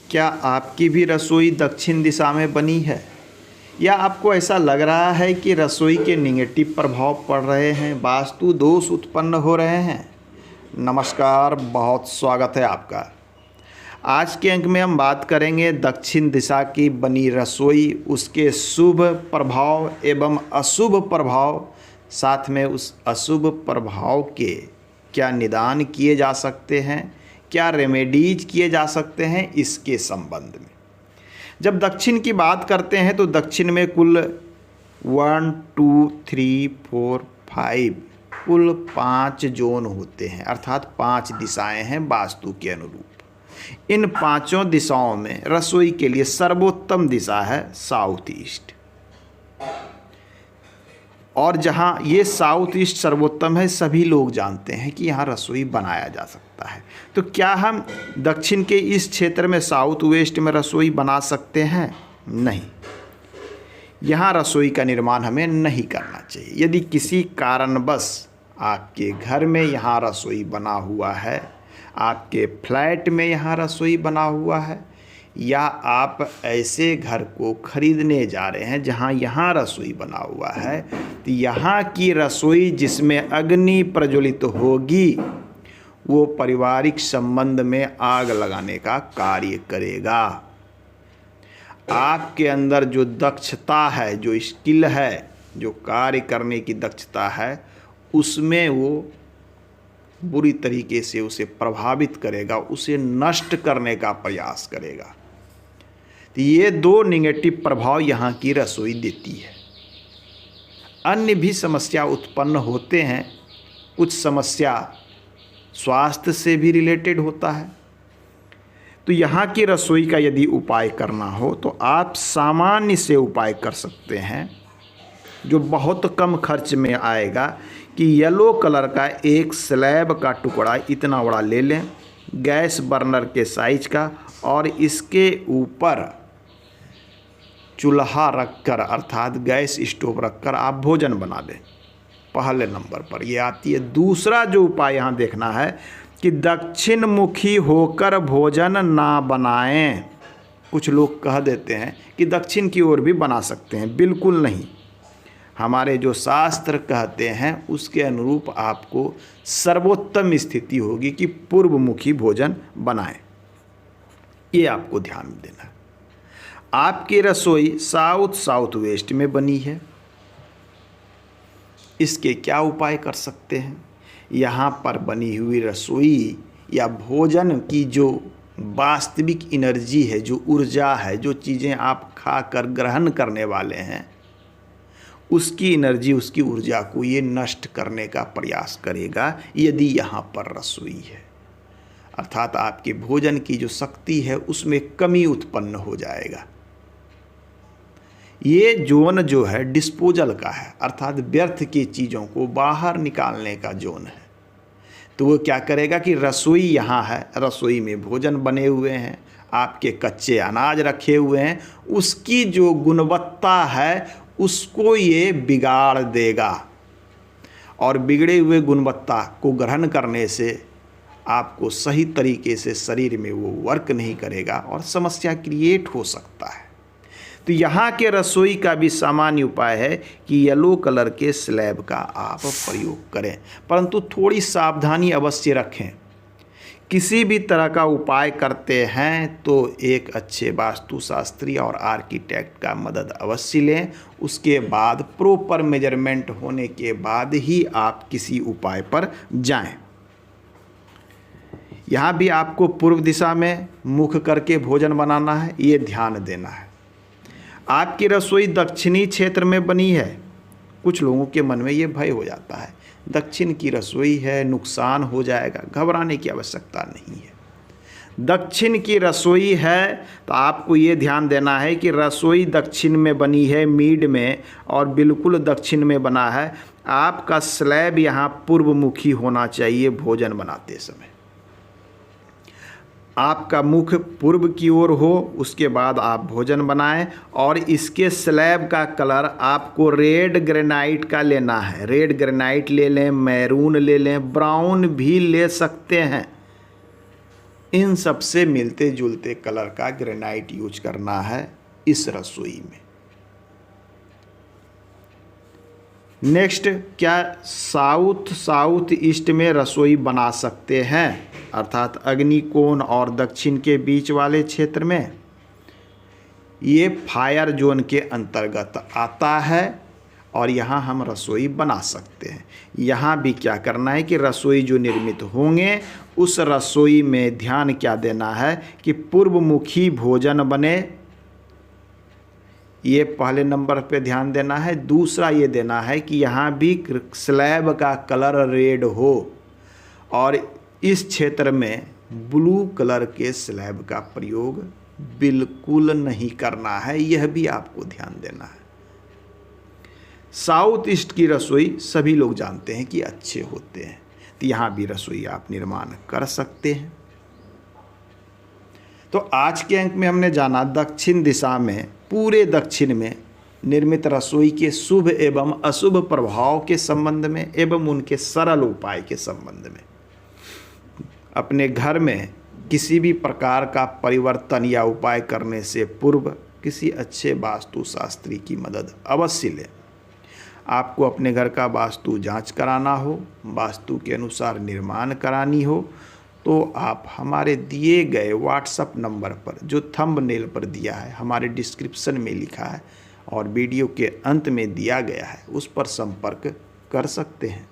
क्या आपकी भी रसोई दक्षिण दिशा में बनी है या आपको ऐसा लग रहा है कि रसोई के नेगेटिव प्रभाव पड़ रहे हैं, वास्तु दोष उत्पन्न हो रहे हैं? नमस्कार, बहुत स्वागत है आपका। आज के अंक में हम बात करेंगे दक्षिण दिशा की बनी रसोई, उसके शुभ प्रभाव एवं अशुभ प्रभाव, साथ में उस अशुभ प्रभाव के क्या निदान किए जा सकते हैं, क्या रेमेडीज किए जा सकते हैं, इसके संबंध में। जब दक्षिण की बात करते हैं तो दक्षिण में कुल 1 2 3 4 5 कुल 5 जोन होते हैं, अर्थात 5 दिशाएं हैं वास्तु के अनुरूप। इन पांचों दिशाओं में रसोई के लिए सर्वोत्तम दिशा है साउथ ईस्ट, और जहाँ ये साउथ ईस्ट सर्वोत्तम है, सभी लोग जानते हैं कि यहाँ रसोई बनाया जा सकता है। तो क्या हम दक्षिण के इस क्षेत्र में साउथ वेस्ट में रसोई बना सकते हैं? नहीं, यहाँ रसोई का निर्माण हमें नहीं करना चाहिए। यदि किसी कारणवश आपके घर में यहाँ रसोई बना हुआ है, आपके फ्लैट में यहाँ रसोई बना हुआ है, या आप ऐसे घर को खरीदने जा रहे हैं जहां यहाँ रसोई बना हुआ है, तो यहाँ की रसोई जिसमें अग्नि प्रज्वलित होगी वो पारिवारिक संबंध में आग लगाने का कार्य करेगा। आपके अंदर जो दक्षता है, जो स्किल है, जो कार्य करने की दक्षता है, उसमें वो बुरी तरीके से उसे प्रभावित करेगा, उसे नष्ट करने का प्रयास करेगा। तो ये दो नेगेटिव प्रभाव यहाँ की रसोई देती है। अन्य भी समस्या उत्पन्न होते हैं, कुछ समस्या स्वास्थ्य से भी रिलेटेड होता है। तो यहाँ की रसोई का यदि उपाय करना हो तो आप सामान्य से उपाय कर सकते हैं, जो बहुत कम खर्च में आएगा, कि येलो कलर का एक स्लैब का टुकड़ा इतना बड़ा ले लें, गैस बर्नर के साइज का, और इसके ऊपर चूल्हा रखकर, अर्थात गैस स्टोव रखकर आप भोजन बना लें। पहले नंबर पर ये आती है। दूसरा जो उपाय यहाँ देखना है कि दक्षिण मुखी होकर भोजन ना बनाएं। कुछ लोग कह देते हैं कि दक्षिण की ओर भी बना सकते हैं, बिल्कुल नहीं। हमारे जो शास्त्र कहते हैं उसके अनुरूप आपको सर्वोत्तम स्थिति होगी कि पूर्व मुखी भोजन बनाएं। ये आपको ध्यान में देना है। आपकी रसोई साउथ वेस्ट में बनी है, इसके क्या उपाय कर सकते हैं? यहाँ पर बनी हुई रसोई या भोजन की जो वास्तविक एनर्जी है, जो ऊर्जा है, जो चीज़ें आप खाकर ग्रहण करने वाले हैं, उसकी एनर्जी, उसकी ऊर्जा को ये नष्ट करने का प्रयास करेगा यदि यहाँ पर रसोई है। अर्थात आपके भोजन की जो शक्ति है उसमें कमी उत्पन्न हो जाएगा। ये जोन जो है डिस्पोजल का है, अर्थात व्यर्थ की चीज़ों को बाहर निकालने का जोन है। तो वो क्या करेगा कि रसोई यहाँ है, रसोई में भोजन बने हुए हैं, आपके कच्चे अनाज रखे हुए हैं, उसकी जो गुणवत्ता है उसको ये बिगाड़ देगा, और बिगड़े हुए गुणवत्ता को ग्रहण करने से आपको सही तरीके से शरीर में वो वर्क नहीं करेगा और समस्या क्रिएट हो सकता है। तो यहाँ के रसोई का भी सामान्य उपाय है कि येलो कलर के स्लैब का आप प्रयोग करें, परंतु थोड़ी सावधानी अवश्य रखें। किसी भी तरह का उपाय करते हैं तो एक अच्छे वास्तुशास्त्री और आर्किटेक्ट का मदद अवश्य लें। उसके बाद प्रॉपर मेजरमेंट होने के बाद ही आप किसी उपाय पर जाएं। यहाँ भी आपको पूर्व दिशा में मुख करके भोजन बनाना है, ये ध्यान देना है। आपकी रसोई दक्षिणी क्षेत्र में बनी है, कुछ लोगों के मन में ये भय हो जाता है, दक्षिण की रसोई है, नुकसान हो जाएगा। घबराने की आवश्यकता नहीं है। दक्षिण की रसोई है तो आपको ये ध्यान देना है कि रसोई दक्षिण में बनी है, मीड में, और बिल्कुल दक्षिण में बना है। आपका स्लैब यहाँ पूर्वमुखी होना चाहिए भोजन बनाते समय। आपका मुख पूर्व की ओर हो, उसके बाद आप भोजन बनाएं, और इसके स्लैब का कलर आपको रेड ग्रेनाइट का लेना है। रेड ग्रेनाइट ले लें, मैरून ले लें, ब्राउन भी ले सकते हैं। इन सब से मिलते जुलते कलर का ग्रेनाइट यूज करना है इस रसोई में। नेक्स्ट, क्या साउथ ईस्ट में रसोई बना सकते हैं, अर्थात अग्निकोण और दक्षिण के बीच वाले क्षेत्र में? ये फायर जोन के अंतर्गत आता है और यहाँ हम रसोई बना सकते हैं। यहाँ भी क्या करना है कि रसोई जो निर्मित होंगे उस रसोई में ध्यान क्या देना है कि पूर्वमुखी भोजन बने, ये पहले नंबर पे ध्यान देना है। दूसरा ये देना है कि यहाँ भी स्लैब का कलर रेड हो और इस क्षेत्र में ब्लू कलर के स्लैब का प्रयोग बिल्कुल नहीं करना है, यह भी आपको ध्यान देना है। साउथ ईस्ट की रसोई सभी लोग जानते हैं कि अच्छे होते हैं, तो यहाँ भी रसोई आप निर्माण कर सकते हैं। तो आज के अंक में हमने जाना दक्षिण दिशा में, पूरे दक्षिण में निर्मित रसोई के शुभ एवं अशुभ प्रभाव के संबंध में एवं उनके सरल उपाय के संबंध में। अपने घर में किसी भी प्रकार का परिवर्तन या उपाय करने से पूर्व किसी अच्छे वास्तुशास्त्री की मदद अवश्य लें। आपको अपने घर का वास्तु जांच कराना हो, वास्तु के अनुसार निर्माण करानी हो, तो आप हमारे दिए गए व्हाट्सएप नंबर पर, जो थंबनेल पर दिया है, हमारे डिस्क्रिप्शन में लिखा है और वीडियो के अंत में दिया गया है, उस पर संपर्क कर सकते हैं।